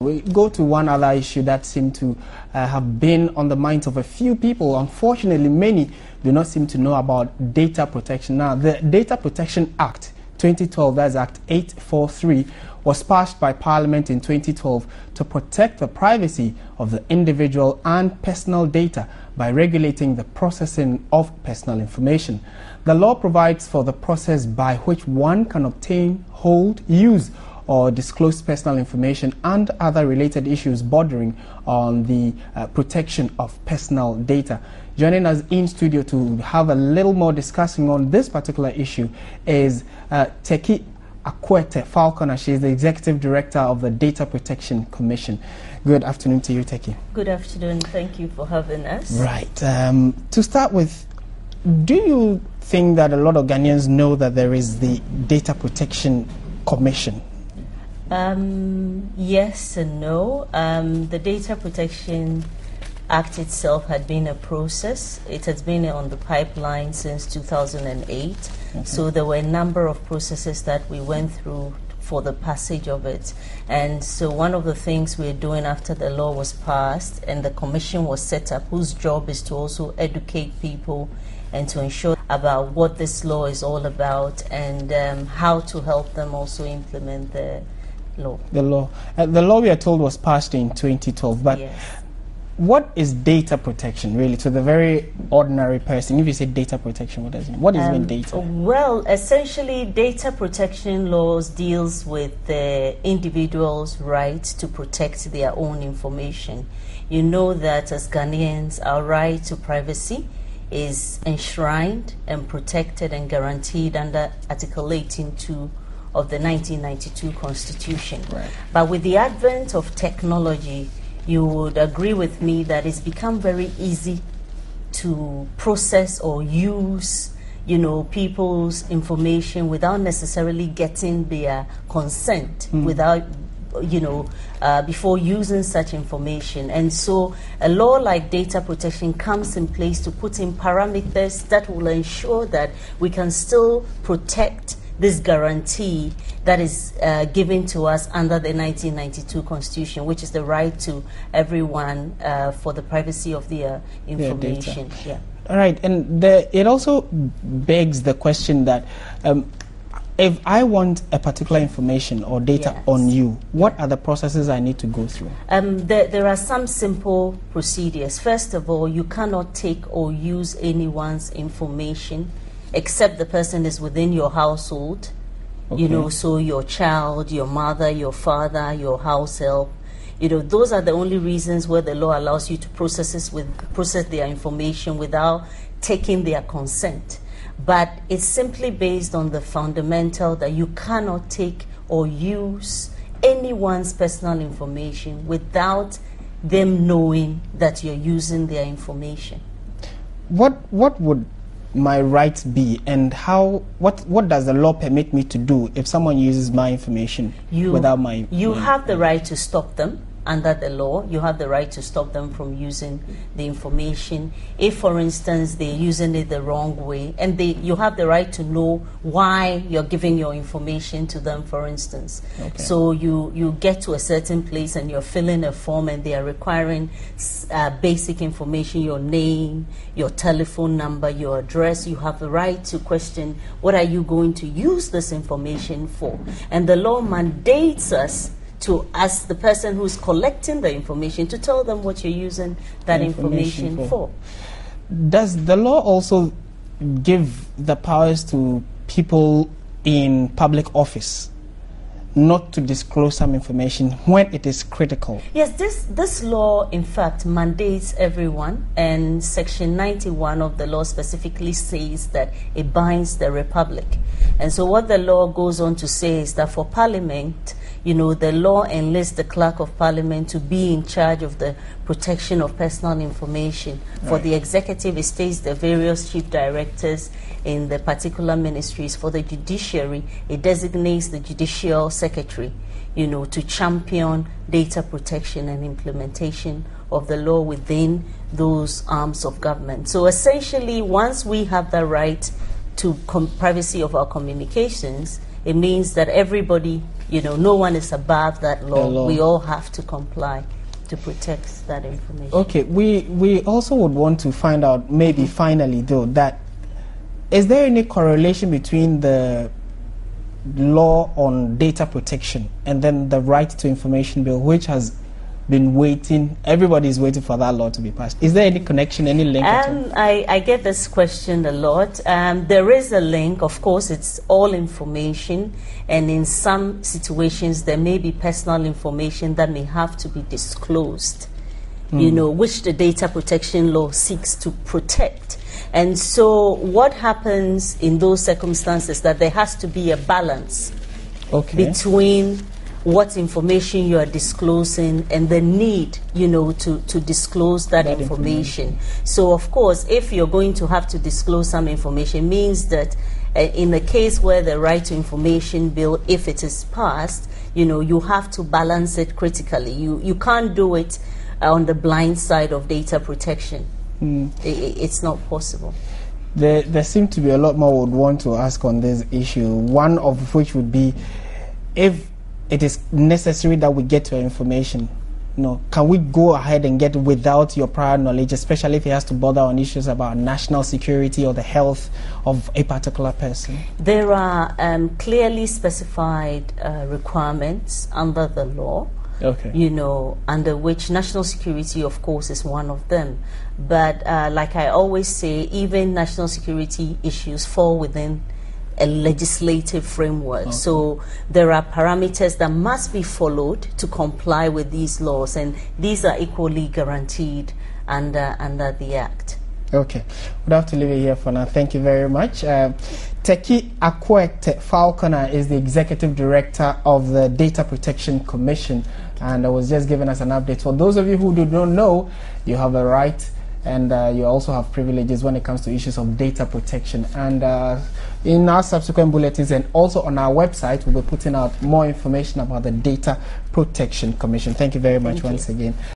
We go to one other issue that seemed to have been on the minds of a few people. Unfortunately, many do not seem to know about data protection. Now, the Data Protection Act 2012, that's Act 843, was passed by Parliament in 2012 to protect the privacy of the individual and personal data by regulating the processing of personal information. The law provides for the process by which one can obtain, hold, use, or disclose personal information and other related issues bordering on the protection of personal data. Joining us in studio to have a little more discussing on this particular issue is Teki Akwete Falconer. She is the Executive Director of the Data Protection Commission. Good afternoon to you, Teki. Good afternoon. Thank you for having us. Right. To start with, do you think that a lot of Ghanaians know that there is the Data Protection Commission? Yes and no. The Data Protection Act itself had been a process. It has been on the pipeline since 2008. Okay. So there were a number of processes that we went through for the passage of it. And so one of the things we're doing after the law was passed and the commission was set up, whose job is to also educate people and to ensure about what this law is all about and how to help them also implement the law. The law we are told was passed in 2012, but yes. What is data protection really to the very ordinary person? If you say data protection, what does it mean? What is even data? Well, essentially data protection laws deals with the individual's right to protect their own information. You know that as Ghanaians, our right to privacy is enshrined and protected and guaranteed under Article 18.2 of the 1992 Constitution. Right. But with the advent of technology, you would agree with me that it's become very easy to process or use, people's information without necessarily getting their consent, without, before using such information. And so a law like data protection comes in place to put in parameters that will ensure that we can still protect this guarantee that is given to us under the 1992 Constitution, which is the right to everyone for the privacy of their information. Yeah. All right, and it also begs the question that if I want a particular information or data yes. on you, what are the processes I need to go through? There are some simple procedures. First of all, you cannot take or use anyone's information except the person is within your household, okay. So your child, your mother, your father, your house help. Those are the only reasons where the law allows you to process their information without taking their consent. But it's simply based on the fundamental that you cannot take or use anyone's personal information without them knowing that you're using their information. What would my rights be, and what does the law permit me to do if someone uses my information without my... You have the right to stop them under the law. You have the right to stop them from using the information. If, for instance, they're using it the wrong way, and you have the right to know why you're giving your information to them, for instance. Okay. So you get to a certain place and you're filling a form and they are requiring basic information, your name, your telephone number, your address. You have the right to question, what are you going to use this information for? And the law mandates us to ask the person who's collecting the information to tell them what you're using that information for. Does the law also give the powers to people in public office not to disclose some information when it is critical? Yes, this law, in fact, mandates everyone, and Section 91 of the law specifically says that it binds the Republic. And so what the law goes on to say is that for Parliament, the law enlists the Clerk of Parliament to be in charge of the protection of personal information. Right. For the executive, it states the various chief directors in the particular ministries. For the judiciary, it designates the judicial secretary, to champion data protection and implementation of the law within those arms of government. So essentially, once we have the right to privacy of our communications, it means that everybody You know, no one is above that law. We all have to comply to protect that information. Okay, we also would want to find out, maybe finally though, that is there any correlation between the law on data protection and then the right to information bill, which has been waiting, everybody's waiting for that law to be passed? Is there any connection, any link at all? I get this question a lot. There is a link. Of course, it's all information, and in some situations there may be personal information that may have to be disclosed, you know, which the data protection law seeks to protect. And so what happens in those circumstances, that there has to be a balance between what information you are disclosing and the need, you know, to disclose that information. So of course, if you're going to have to disclose some information, means that in the case where the right to information bill, if it is passed, you know, you have to balance it critically. You can't do it on the blind side of data protection. It's not possible. There seems to be a lot more would want to ask on this issue, one of which would be, if it is necessary that we get your information, you know, can we go ahead and get without your prior knowledge, especially if it has to bother on issues about national security or the health of a particular person? There are clearly specified requirements under the law, you know, under which national security, of course, is one of them. But like I always say, even national security issues fall within a legislative framework. So there are parameters that must be followed to comply with these laws, and these are equally guaranteed under the Act. Okay, we'll have to leave it here for now. Thank you very much. Teki Akwete Falconer is the Executive Director of the Data Protection Commission, and was just giving us an update. For those of you who do not know, you have a right and you also have privileges when it comes to issues of data protection. And in our subsequent bulletins and also on our website, we'll be putting out more information about the Data Protection Commission. Thank you very much once again.